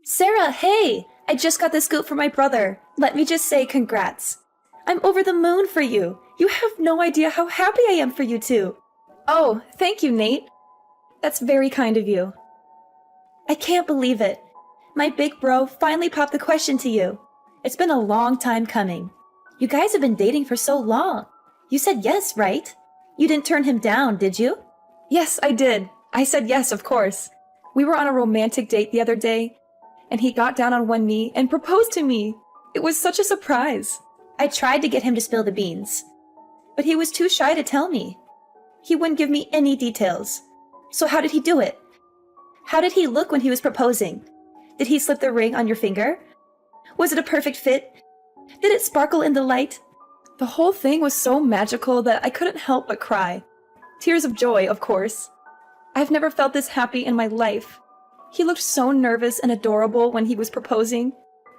Sarah, hey! I just got the scoop from my brother. Let me just say congrats. I'm over the moon for you. You have no idea how happy I am for you two. Oh, thank you, Nate. That's very kind of you. I can't believe it. My big bro finally popped the question to you. It's been a long time coming. You guys have been dating for so long. You said yes, right? You didn't turn him down, did you? Yes, I did. I said yes, of course. We were on a romantic date the other day, and he got down on one knee and proposed to me. It was such a surprise. I tried to get him to spill the beans, but he was too shy to tell me. He wouldn't give me any details. So how did he do it? How did he look when he was proposing? Did he slip the ring on your finger? Was it a perfect fit? Did it sparkle in the light? The whole thing was so magical that I couldn't help but cry. Tears of joy, of course. I've never felt this happy in my life. He looked so nervous and adorable when he was proposing.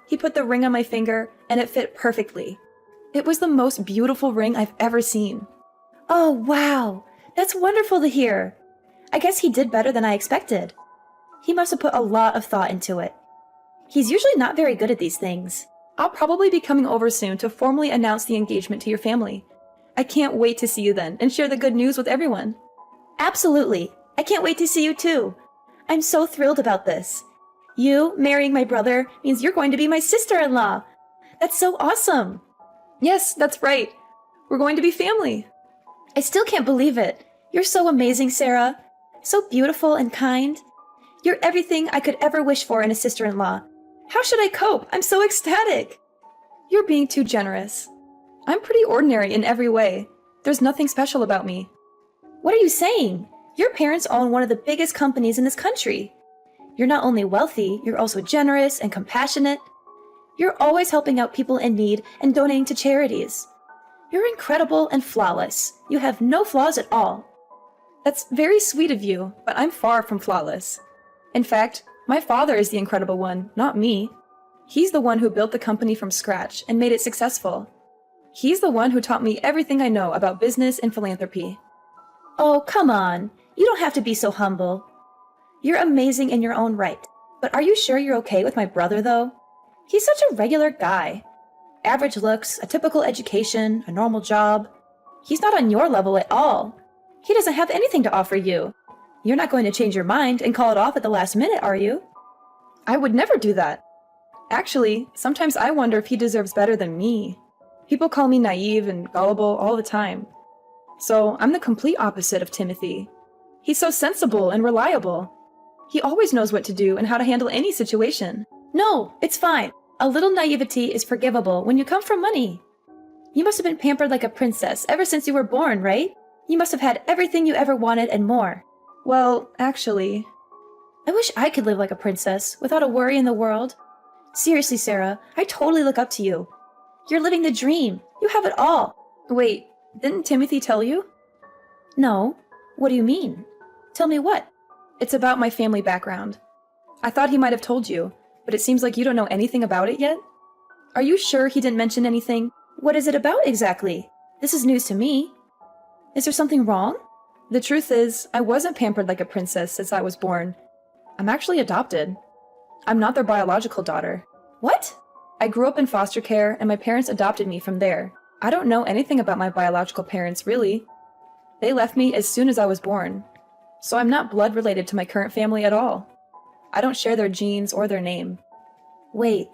He put the ring on my finger, and it fit perfectly. It was the most beautiful ring I've ever seen. Oh, wow! That's wonderful to hear! I guess he did better than I expected. He must have put a lot of thought into it. He's usually not very good at these things. I'll probably be coming over soon to formally announce the engagement to your family. I can't wait to see you then and share the good news with everyone. Absolutely! I can't wait to see you too! I'm so thrilled about this. You marrying my brother means you're going to be my sister-in-law. That's so awesome! Yes, that's right. We're going to be family. I still can't believe it. You're so amazing, Sarah. So beautiful and kind. You're everything I could ever wish for in a sister-in-law. How should I cope? I'm so ecstatic. You're being too generous. I'm pretty ordinary in every way. There's nothing special about me. What are you saying? Your parents own one of the biggest companies in this country. You're not only wealthy, you're also generous and compassionate. You're always helping out people in need and donating to charities. You're incredible and flawless. You have no flaws at all. That's very sweet of you, but I'm far from flawless. In fact, my father is the incredible one, not me. He's the one who built the company from scratch and made it successful. He's the one who taught me everything I know about business and philanthropy. Oh, come on. You don't have to be so humble. You're amazing in your own right. But are you sure you're okay with my brother, though? He's such a regular guy. Average looks, a typical education, a normal job. He's not on your level at all. He doesn't have anything to offer you. You're not going to change your mind and call it off at the last minute, are you? I would never do that. Actually, sometimes I wonder if he deserves better than me. People call me naive and gullible all the time. So I'm the complete opposite of Timothy. He's so sensible and reliable. He always knows what to do and how to handle any situation. No, it's fine. A little naivety is forgivable when you come from money. You must have been pampered like a princess ever since you were born, right? You must have had everything you ever wanted and more. Well, actually, I wish I could live like a princess without a worry in the world. Seriously, Sarah, I totally look up to you. You're living the dream. You have it all. Wait, didn't Timothy tell you? No. What do you mean? Tell me what? It's about my family background. I thought he might have told you, but it seems like you don't know anything about it yet. Are you sure he didn't mention anything? What is it about exactly? This is news to me. Is there something wrong? The truth is, I wasn't pampered like a princess since I was born. I'm actually adopted. I'm not their biological daughter. What? I grew up in foster care, and my parents adopted me from there. I don't know anything about my biological parents, really. They left me as soon as I was born. So I'm not blood related to my current family at all. I don't share their genes or their name. Wait.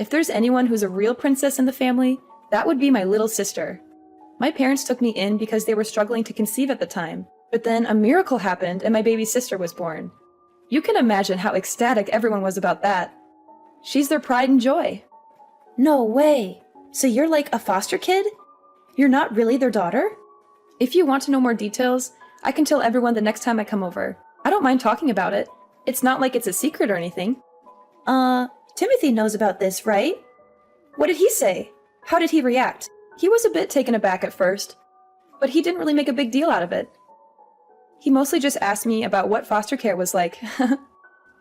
If there's anyone who's a real princess in the family, that would be my little sister. My parents took me in because they were struggling to conceive at the time, but then a miracle happened and my baby sister was born. You can imagine how ecstatic everyone was about that. She's their pride and joy. No way! So you're like a foster kid? You're not really their daughter? If you want to know more details, I can tell everyone the next time I come over. I don't mind talking about it. It's not like it's a secret or anything. Timothy knows about this, right? What did he say? How did he react? He was a bit taken aback at first, but he didn't really make a big deal out of it. He mostly just asked me about what foster care was like.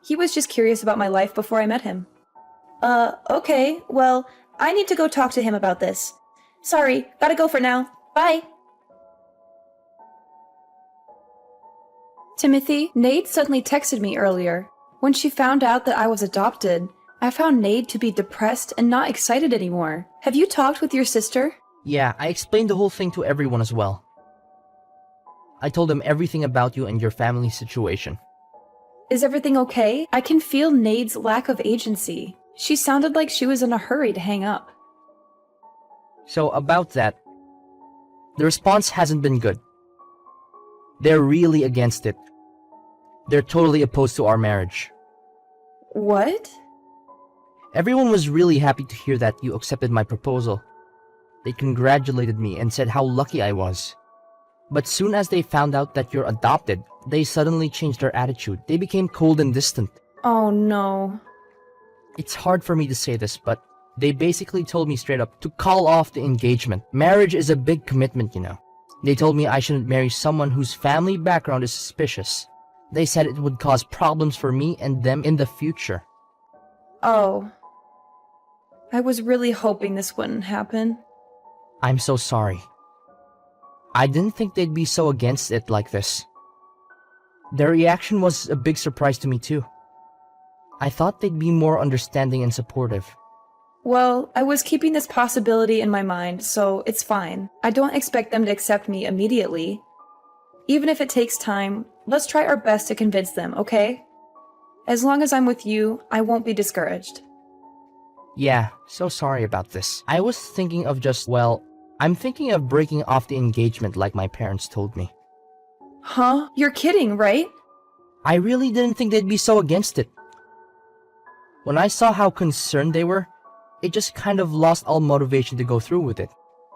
He was just curious about my life before I met him. Okay, well, I need to go talk to him about this. Sorry, gotta go for now. Bye! Timothy, Nate suddenly texted me earlier. When she found out that I was adopted, I found Nate to be depressed and not excited anymore. Have you talked with your sister? Yeah, I explained the whole thing to everyone as well. I told them everything about you and your family situation. Is everything okay? I can feel Nade's lack of agency. She sounded like she was in a hurry to hang up. So about that, the response hasn't been good. They're really against it. They're totally opposed to our marriage. What? Everyone was really happy to hear that you accepted my proposal. They congratulated me and said how lucky I was. But soon as they found out that you're adopted, they suddenly changed their attitude. They became cold and distant. Oh no. It's hard for me to say this, but they basically told me straight up to call off the engagement. Marriage is a big commitment, you know. They told me I shouldn't marry someone whose family background is suspicious. They said it would cause problems for me and them in the future. Oh. I was really hoping this wouldn't happen. I'm so sorry. I didn't think they'd be so against it like this. Their reaction was a big surprise to me too. I thought they'd be more understanding and supportive. Well, I was keeping this possibility in my mind, so it's fine. I don't expect them to accept me immediately. Even if it takes time, let's try our best to convince them, okay? As long as I'm with you, I won't be discouraged. Yeah, so sorry about this. I was thinking of I'm thinking of breaking off the engagement like my parents told me. Huh? You're kidding, right? I really didn't think they'd be so against it. When I saw how concerned they were, it just kind of lost all motivation to go through with it.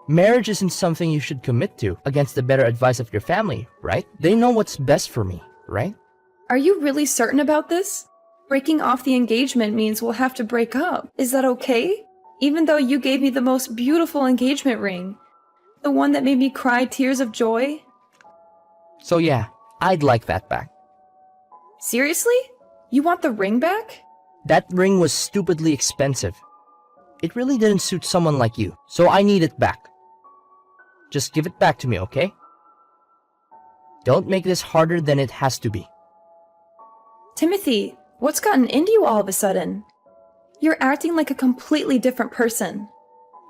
Marriage isn't something you should commit to against the better advice of your family, right? They know what's best for me, right? Are you really certain about this? Breaking off the engagement means we'll have to break up. Is that okay? Even though you gave me the most beautiful engagement ring. The one that made me cry tears of joy. So yeah, I'd like that back. Seriously? You want the ring back? That ring was stupidly expensive. It really didn't suit someone like you, so I need it back. Just give it back to me, okay? Don't make this harder than it has to be. Timothy, what's gotten into you all of a sudden? You're acting like a completely different person.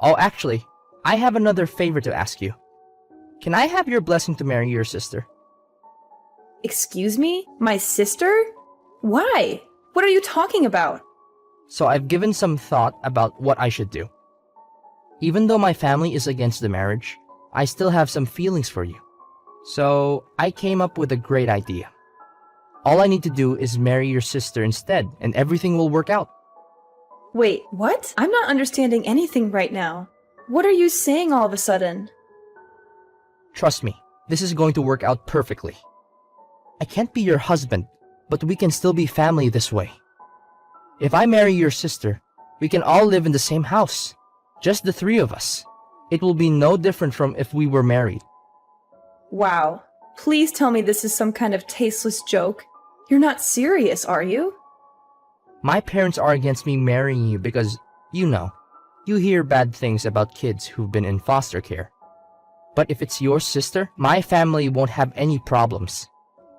Oh, actually, I have another favor to ask you. Can I have your blessing to marry your sister? Excuse me? My sister? Why? What are you talking about? So I've given some thought about what I should do. Even though my family is against the marriage, I still have some feelings for you. So I came up with a great idea. All I need to do is marry your sister instead, and everything will work out. Wait, what? I'm not understanding anything right now. What are you saying all of a sudden? Trust me, this is going to work out perfectly. I can't be your husband, but we can still be family this way. If I marry your sister, we can all live in the same house. Just the three of us. It will be no different from if we were married. Wow. Please tell me this is some kind of tasteless joke. You're not serious, are you? My parents are against me marrying you because, you hear bad things about kids who've been in foster care. But if it's your sister, my family won't have any problems.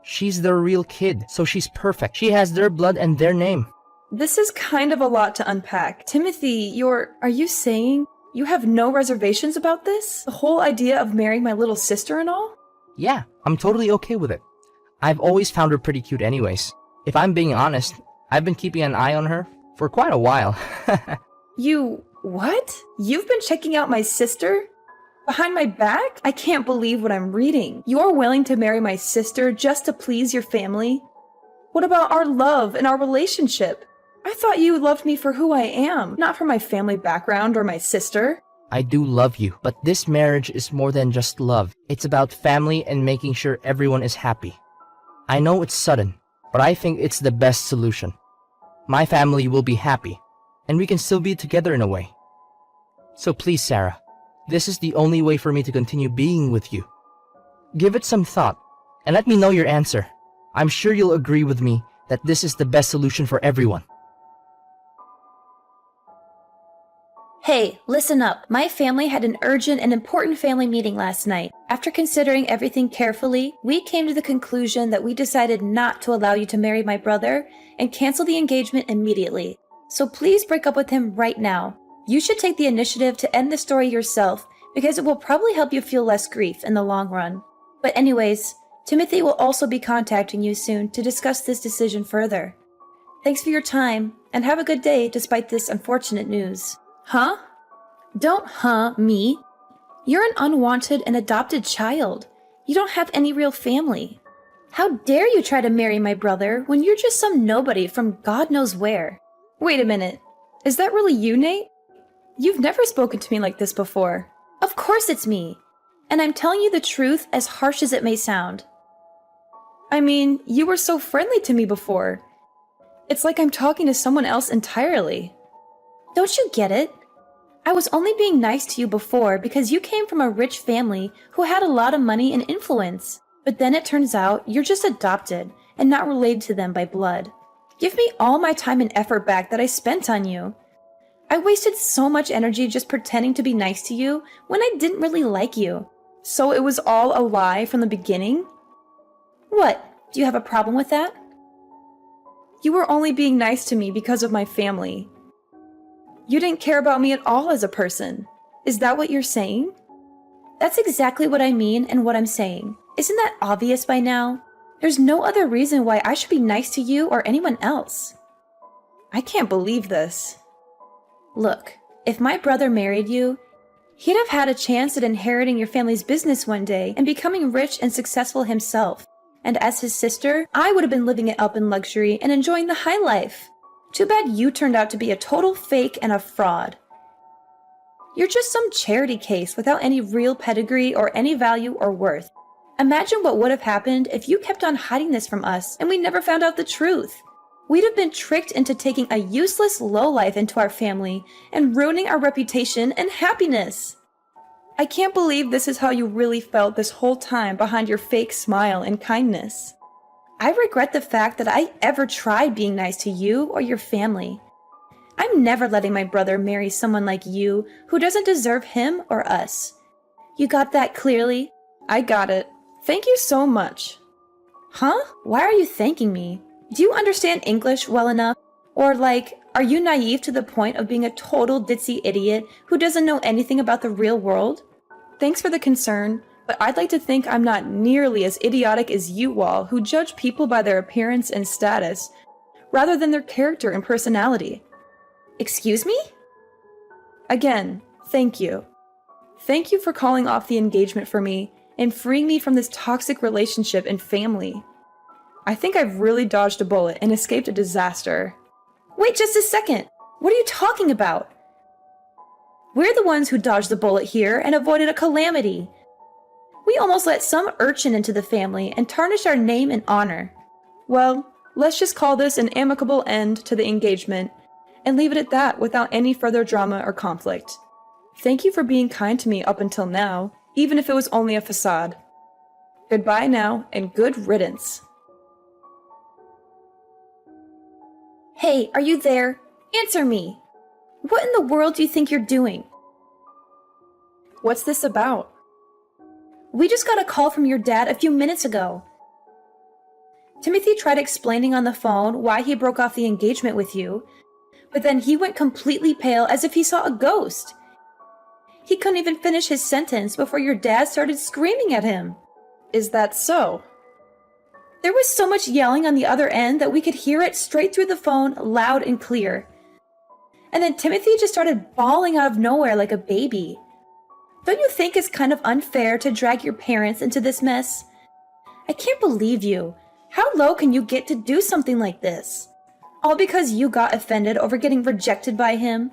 She's their real kid, so she's perfect. She has their blood and their name. This is kind of a lot to unpack. Timothy, are you saying you have no reservations about this? The whole idea of marrying my little sister and all? Yeah, I'm totally okay with it. I've always found her pretty cute anyways. If I'm being honest, I've been keeping an eye on her for quite a while. What? You've been checking out my sister? Behind my back? I can't believe what I'm reading. You're willing to marry my sister just to please your family? What about our love and our relationship? I thought you loved me for who I am, not for my family background or my sister. I do love you, but this marriage is more than just love. It's about family and making sure everyone is happy. I know it's sudden, but I think it's the best solution. My family will be happy, and we can still be together in a way. So please, Sarah, this is the only way for me to continue being with you. Give it some thought, and let me know your answer. I'm sure you'll agree with me that this is the best solution for everyone. Hey, listen up. My family had an urgent and important family meeting last night. After considering everything carefully, we came to the conclusion that we decided not to allow you to marry my brother and cancel the engagement immediately. So please break up with him right now. You should take the initiative to end the story yourself because it will probably help you feel less grief in the long run. But anyways, Timothy will also be contacting you soon to discuss this decision further. Thanks for your time, and have a good day despite this unfortunate news. Huh? Don't me. You're an unwanted and adopted child. You don't have any real family. How dare you try to marry my brother when you're just some nobody from God knows where? Wait a minute. Is that really you, Nate? You've never spoken to me like this before. Of course it's me. And I'm telling you the truth, as harsh as it may sound. I mean, you were so friendly to me before. It's like I'm talking to someone else entirely. Don't you get it? I was only being nice to you before because you came from a rich family who had a lot of money and influence. But then it turns out you're just adopted and not related to them by blood. Give me all my time and effort back that I spent on you. I wasted so much energy just pretending to be nice to you when I didn't really like you. So it was all a lie from the beginning? What? Do you have a problem with that? You were only being nice to me because of my family. You didn't care about me at all as a person. Is that what you're saying? That's exactly what I mean and what I'm saying. Isn't that obvious by now? There's no other reason why I should be nice to you or anyone else. I can't believe this. Look, if my brother married you, he'd have had a chance at inheriting your family's business one day and becoming rich and successful himself. And as his sister, I would have been living it up in luxury and enjoying the high life. Too bad you turned out to be a total fake and a fraud. You're just some charity case without any real pedigree or any value or worth. Imagine what would have happened if you kept on hiding this from us and we never found out the truth. We'd have been tricked into taking a useless lowlife into our family and ruining our reputation and happiness. I can't believe this is how you really felt this whole time behind your fake smile and kindness. I regret the fact that I ever tried being nice to you or your family. I'm never letting my brother marry someone like you who doesn't deserve him or us. You got that clearly? I got it. Thank you so much. Huh? Why are you thanking me? Do you understand English well enough? Or are you naive to the point of being a total ditzy idiot who doesn't know anything about the real world? Thanks for the concern, but I'd like to think I'm not nearly as idiotic as you all who judge people by their appearance and status, rather than their character and personality. Excuse me? Again, thank you. Thank you for calling off the engagement for me and freeing me from this toxic relationship and family. I think I've really dodged a bullet and escaped a disaster. Wait just a second! What are you talking about? We're the ones who dodged the bullet here and avoided a calamity. We almost let some urchin into the family and tarnished our name and honor. Well, let's just call this an amicable end to the engagement and leave it at that without any further drama or conflict. Thank you for being kind to me up until now, even if it was only a facade. Goodbye now, and good riddance. Hey, are you there? Answer me! What in the world do you think you're doing? What's this about? We just got a call from your dad a few minutes ago. Timothy tried explaining on the phone why he broke off the engagement with you, but then he went completely pale as if he saw a ghost. He couldn't even finish his sentence before your dad started screaming at him. Is that so? There was so much yelling on the other end that we could hear it straight through the phone, loud and clear. And then Timothy just started bawling out of nowhere like a baby. Don't you think it's kind of unfair to drag your parents into this mess? I can't believe you. How low can you get to do something like this? All because you got offended over getting rejected by him?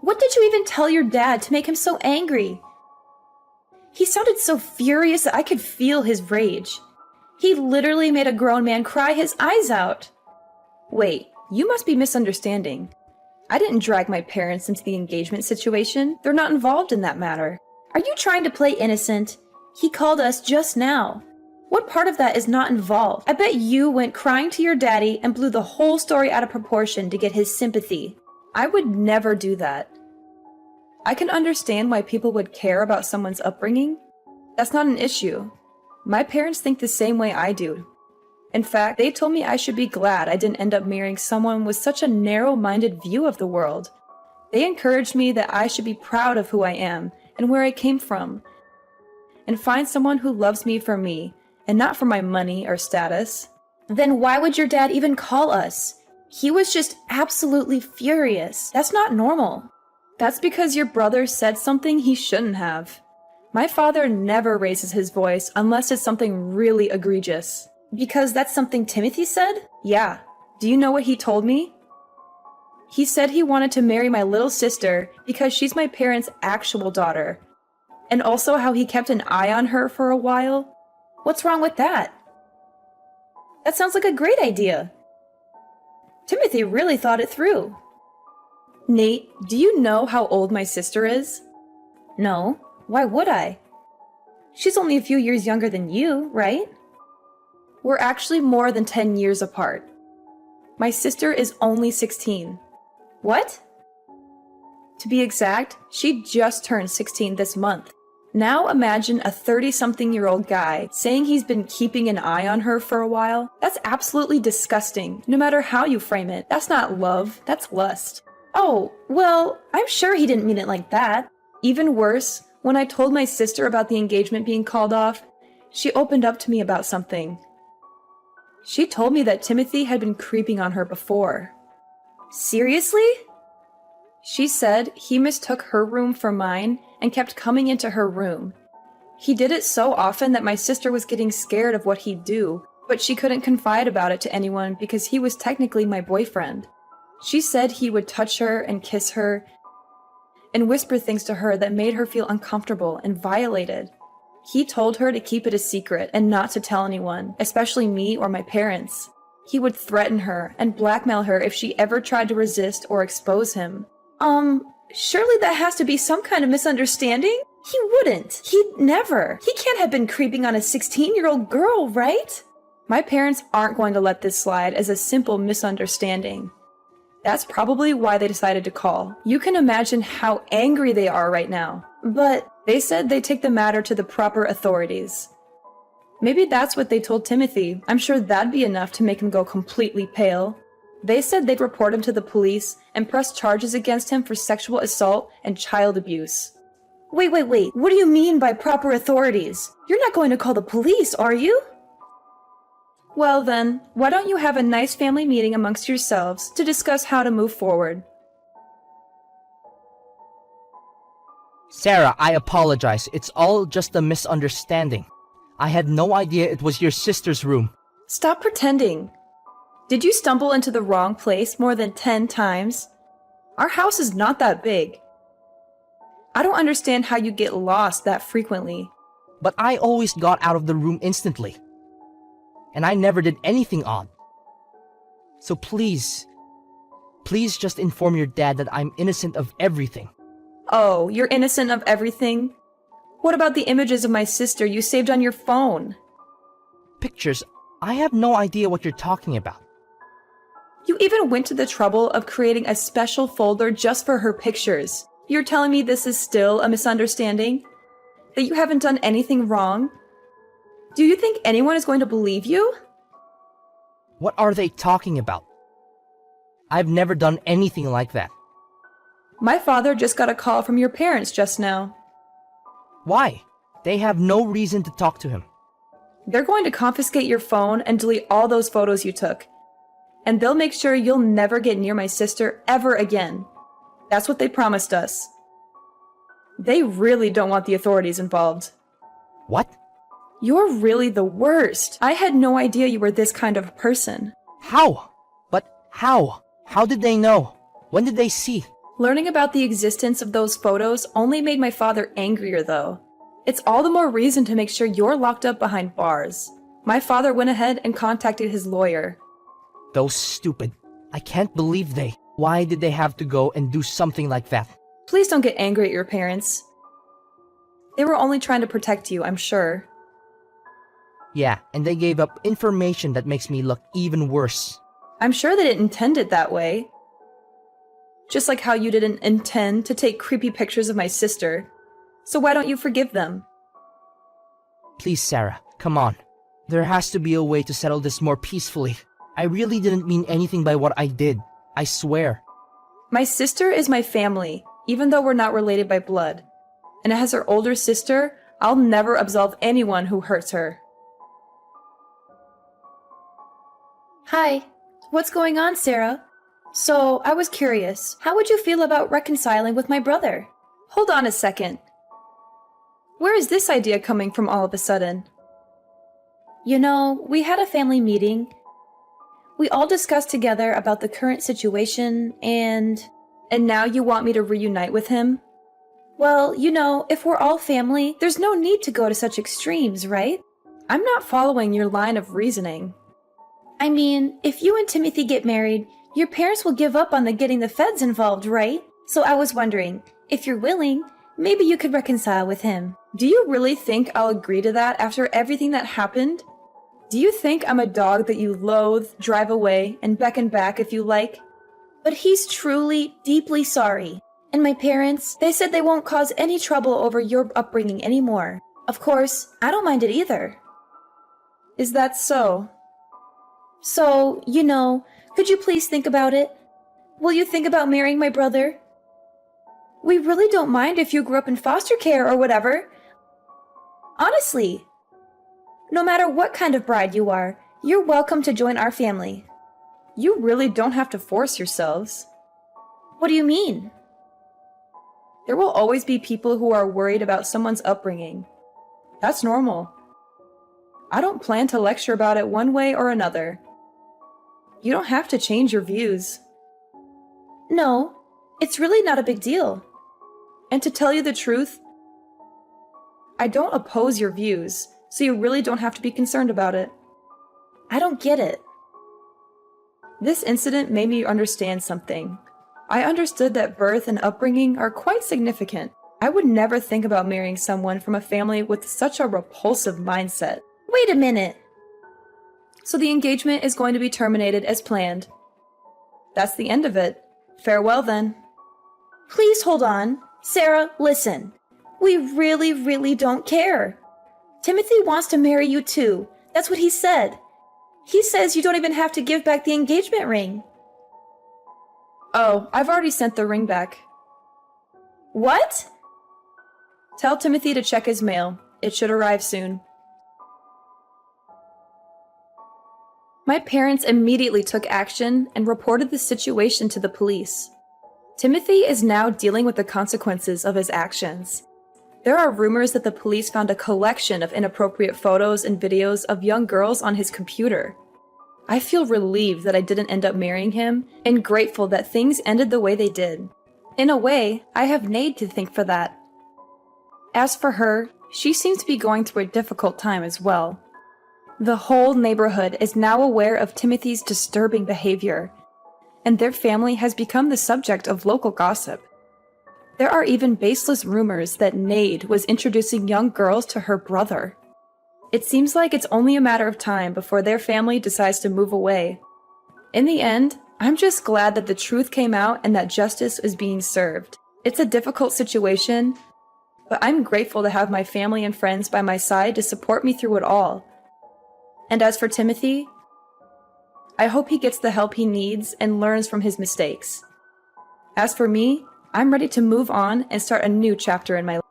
What did you even tell your dad to make him so angry? He sounded so furious that I could feel his rage. He literally made a grown man cry his eyes out. Wait, you must be misunderstanding. I didn't drag my parents into the engagement situation. They're not involved in that matter. Are you trying to play innocent? He called us just now. What part of that is not involved? I bet you went crying to your daddy and blew the whole story out of proportion to get his sympathy. I would never do that. I can understand why people would care about someone's upbringing. That's not an issue. My parents think the same way I do. In fact, they told me I should be glad I didn't end up marrying someone with such a narrow-minded view of the world. They encouraged me that I should be proud of who I am and where I came from, and find someone who loves me for me, and not for my money or status. Then why would your dad even call us? He was just absolutely furious. That's not normal. That's because your brother said something he shouldn't have. My father never raises his voice unless it's something really egregious. Because that's something Timothy said? Yeah. Do you know what he told me? He said he wanted to marry my little sister because she's my parents' actual daughter. And also how he kept an eye on her for a while. What's wrong with that? That sounds like a great idea. Timothy really thought it through. Nate, do you know how old my sister is? No. Why would I? She's only a few years younger than you, right? We're actually more than 10 years apart. My sister is only 16. What? To be exact, she just turned 16 this month. Now imagine a 30-something-year-old guy saying he's been keeping an eye on her for a while. That's absolutely disgusting, no matter how you frame it. That's not love, that's lust. Oh, well, I'm sure he didn't mean it like that. Even worse, when I told my sister about the engagement being called off, she opened up to me about something. She told me that Timothy had been creeping on her before. Seriously? She said he mistook her room for mine and kept coming into her room. He did it so often that my sister was getting scared of what he'd do, but she couldn't confide about it to anyone because he was technically my boyfriend. She said he would touch her and kiss her and whisper things to her that made her feel uncomfortable and violated. He told her to keep it a secret and not to tell anyone, especially me or my parents. He would threaten her and blackmail her if she ever tried to resist or expose him. Surely that has to be some kind of misunderstanding? He wouldn't. He'd never. He can't have been creeping on a 16-year-old girl, right? My parents aren't going to let this slide as a simple misunderstanding. That's probably why they decided to call. You can imagine how angry they are right now. But they said they'd take the matter to the proper authorities. Maybe that's what they told Timothy. I'm sure that'd be enough to make him go completely pale. They said they'd report him to the police and press charges against him for sexual assault and child abuse. Wait. What do you mean by proper authorities? You're not going to call the police, are you? Well then, why don't you have a nice family meeting amongst yourselves to discuss how to move forward? Sarah, I apologize. It's all just a misunderstanding. I had no idea it was your sister's room. Stop pretending. Did you stumble into the wrong place more than 10 times? Our house is not that big. I don't understand how you get lost that frequently. But I always got out of the room instantly. And I never did anything odd. So please just inform your dad that I'm innocent of everything. Oh, you're innocent of everything? What about the images of my sister you saved on your phone? Pictures? I have no idea what you're talking about. You even went to the trouble of creating a special folder just for her pictures. You're telling me this is still a misunderstanding? That you haven't done anything wrong? Do you think anyone is going to believe you? What are they talking about? I've never done anything like that. My father just got a call from your parents just now. Why? They have no reason to talk to him. They're going to confiscate your phone and delete all those photos you took. And they'll make sure you'll never get near my sister ever again. That's what they promised us. They really don't want the authorities involved. What? You're really the worst. I had no idea you were this kind of person. How? But how? How did they know? When did they see? Learning about the existence of those photos only made my father angrier, though. It's all the more reason to make sure you're locked up behind bars. My father went ahead and contacted his lawyer. Those stupid. I can't believe they. Why did they have to go and do something like that? Please don't get angry at your parents. They were only trying to protect you, I'm sure. Yeah, and they gave up information that makes me look even worse. I'm sure they didn't intend it that way. Just like how you didn't intend to take creepy pictures of my sister. So why don't you forgive them? Please, Sarah, come on. There has to be a way to settle this more peacefully. I really didn't mean anything by what I did. I swear. My sister is my family, even though we're not related by blood. And as her older sister, I'll never absolve anyone who hurts her. Hi. What's going on, Sarah? So, I was curious, how would you feel about reconciling with my brother? Hold on a second. Where is this idea coming from all of a sudden? You know, we had a family meeting. We all discussed together about the current situation and now you want me to reunite with him? Well, you know, if we're all family, there's no need to go to such extremes, right? I'm not following your line of reasoning. I mean, if you and Timothy get married, your parents will give up on getting the feds involved, right? So I was wondering, if you're willing, maybe you could reconcile with him. Do you really think I'll agree to that after everything that happened? Do you think I'm a dog that you loathe, drive away, and beckon back if you like? But he's truly, deeply sorry. And my parents, they said they won't cause any trouble over your upbringing anymore. Of course, I don't mind it either. Is that so? So, you know, could you please think about it? Will you think about marrying my brother? We really don't mind if you grew up in foster care or whatever. Honestly. No matter what kind of bride you are, you're welcome to join our family. You really don't have to force yourselves. What do you mean? There will always be people who are worried about someone's upbringing. That's normal. I don't plan to lecture about it one way or another. You don't have to change your views. No, it's really not a big deal. And to tell you the truth, I don't oppose your views, so you really don't have to be concerned about it. I don't get it. This incident made me understand something. I understood that birth and upbringing are quite significant. I would never think about marrying someone from a family with such a repulsive mindset. Wait a minute! So the engagement is going to be terminated as planned. That's the end of it. Farewell then. Please hold on. Sarah, listen. We really, really don't care. Timothy wants to marry you too. That's what he said. He says you don't even have to give back the engagement ring. Oh, I've already sent the ring back. What? Tell Timothy to check his mail. It should arrive soon. My parents immediately took action and reported the situation to the police. Timothy is now dealing with the consequences of his actions. There are rumors that the police found a collection of inappropriate photos and videos of young girls on his computer. I feel relieved that I didn't end up marrying him and grateful that things ended the way they did. In a way, I have Nate to thank for that. As for her, she seems to be going through a difficult time as well. The whole neighborhood is now aware of Timothy's disturbing behavior, and their family has become the subject of local gossip. There are even baseless rumors that Nade was introducing young girls to her brother. It seems like it's only a matter of time before their family decides to move away. In the end, I'm just glad that the truth came out and that justice is being served. It's a difficult situation, but I'm grateful to have my family and friends by my side to support me through it all. And as for Timothy, I hope he gets the help he needs and learns from his mistakes. As for me, I'm ready to move on and start a new chapter in my life.